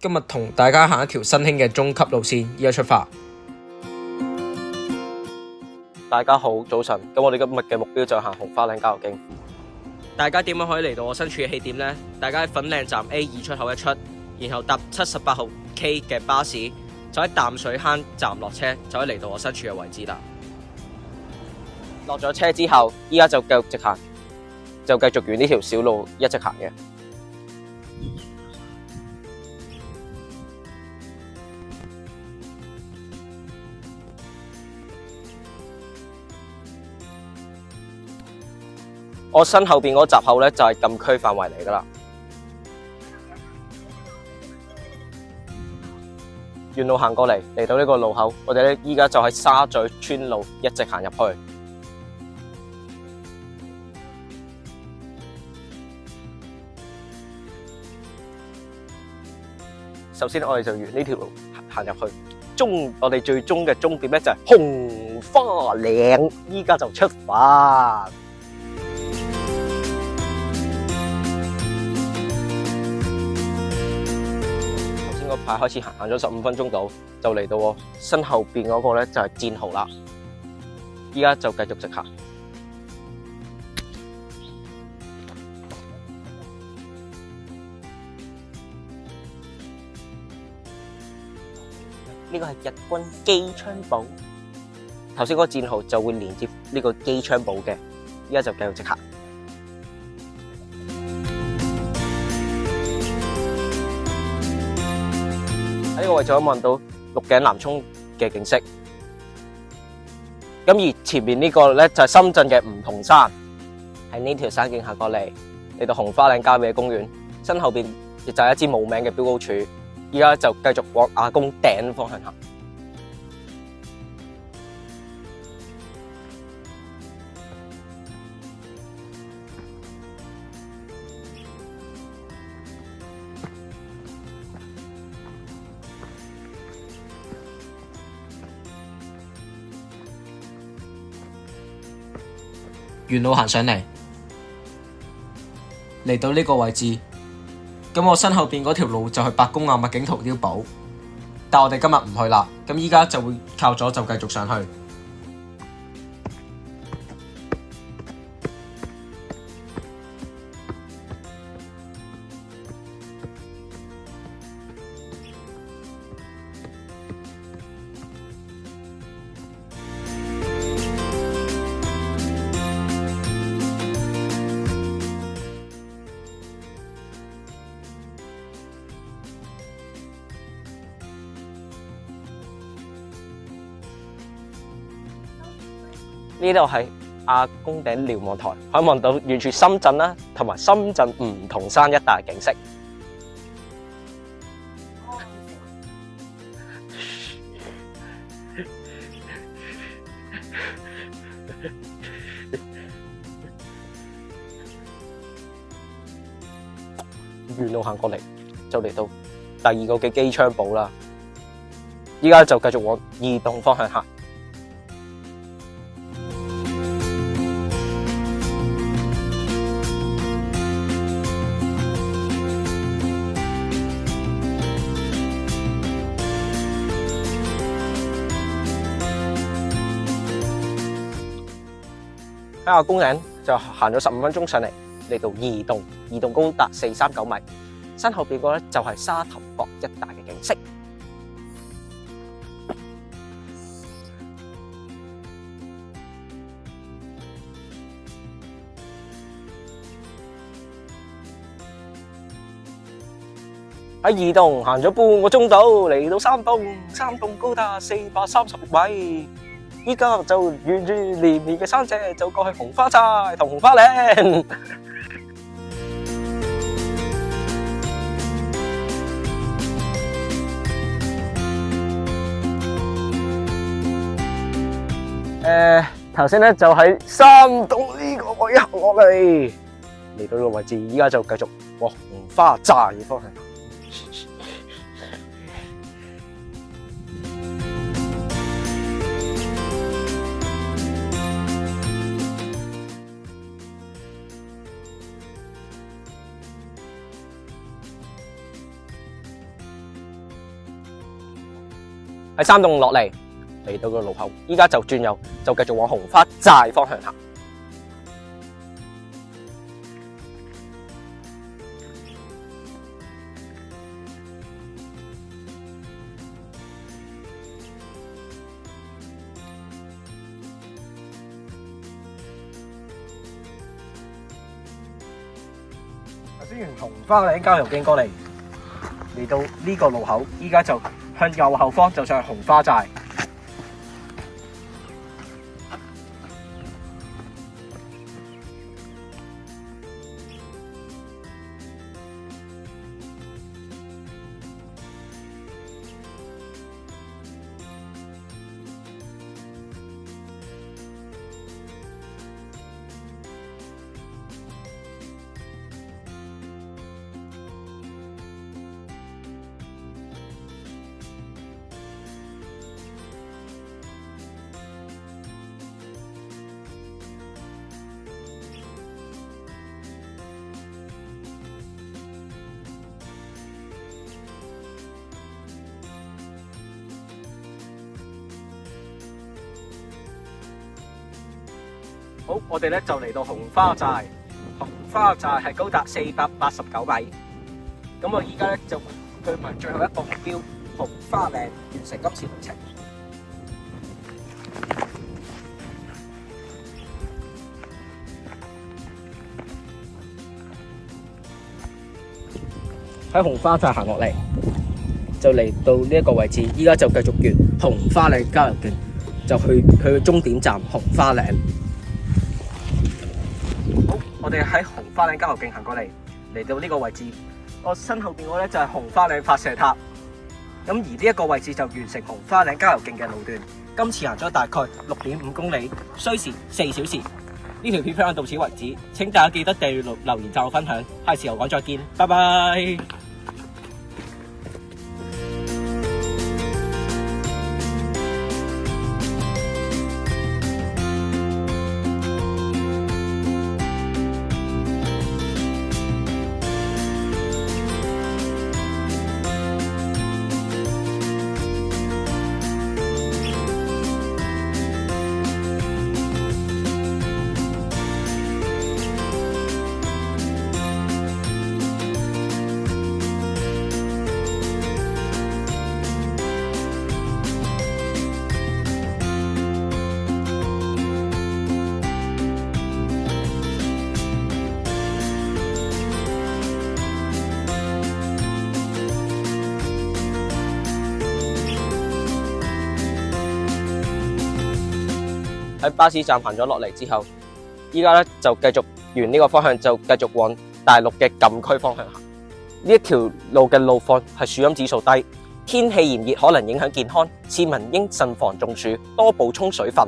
今日同大家行一條新興嘅中級路線，依家出發。大家好，早晨。咁我哋今日嘅目標就係行紅花嶺郊遊徑。大家點樣可以嚟到我身處嘅起點呢？大家喺粉嶺站 A2 出口一出，然後搭78號 K 嘅巴士，就喺淡水坑站落車，就可以嚟到我身處嘅位置啦。落咗車之後，依家就繼續直行，就繼續沿呢條小路一直行嘅。我身後邊嗰閘口咧就係禁區範圍嚟噶啦。沿路行過嚟，嚟到呢個路口，我哋咧依家就喺沙咀村路一直行入去。首先我哋就沿呢條路行入去，我哋最終嘅終點咧就係紅花嶺，依家就出發。個牌開始行咗15分鐘到，就嚟到我身後邊嗰個咧就係戰壕啦。依家就繼續直行。呢個係日軍機槍堡。頭先嗰個戰壕就會連接呢個機槍堡嘅，依家就繼續直行。喺呢個位置可以望到鹿頸南涌嘅景色，咁而前面呢個咧就係深圳嘅梧桐山，喺呢條山徑行過嚟到紅花嶺郊野公園，身後邊亦就係一支冇名嘅標高柱，依家就繼續往亞公頂方向行。沿路行上嚟，嚟到呢個位置，咁我身後邊嗰條路就係白公堰麥景陶碉堡，但我哋今日唔去啦，咁依家就會靠左就繼續上去。呢度係亞公頂瞭望台，可以望到遠處深圳啦，同埋深圳梧桐山一帶景色。沿路行過嚟，就嚟到第二個嘅機槍堡啦。依家就繼續往移動方向行。喺亞公頂就行咗15分鐘上嚟，嚟到移動高達439米，身後邊個咧就係沙頭角一帶嘅景色。喺移動行咗半個鐘到，嚟到三棟高達436米。依家就沿住連綿嘅山脊就過去紅花寨同紅花嶺。頭先咧就喺3棟呢個位行落嚟，嚟到呢個位置，依家就繼續往紅花寨嘅方向。喺3棟落嚟，嚟到個路口，依家就轉右，就繼續往紅花寨方向行。頭先沿紅花嶺郊遊徑過嚟，嚟到呢個路口，依家就向右後方就上紅花寨。好，我哋咧就嚟到紅花寨。紅花寨係高達489米。咁我而家咧就去埋最後一個目標紅花嶺，完成今次旅程。喺紅花寨行落嚟，就嚟到呢一個位置，依家就繼續沿紅花嶺郊遊徑，就去佢嘅終點站紅花嶺。好，我哋喺紅花嶺郊遊徑行過嚟，嚟到呢個位置，我身後邊嗰咧就係紅花嶺發射塔。咁而呢一個位置就完成紅花嶺郊遊徑嘅路段。今次行咗大概6.5公里，需時4小時。呢條片分享到此為止，請大家記得訂閱、留言、讚好、分享。下次又講再見，拜拜。喺巴士站行咗落嚟之後，依家咧就繼續沿呢個方向就繼續往大陸嘅禁區方向行。呢一條路嘅路況係樹蔭指數低，天氣炎熱可能影響健康，市民應慎防中暑，多補充水分。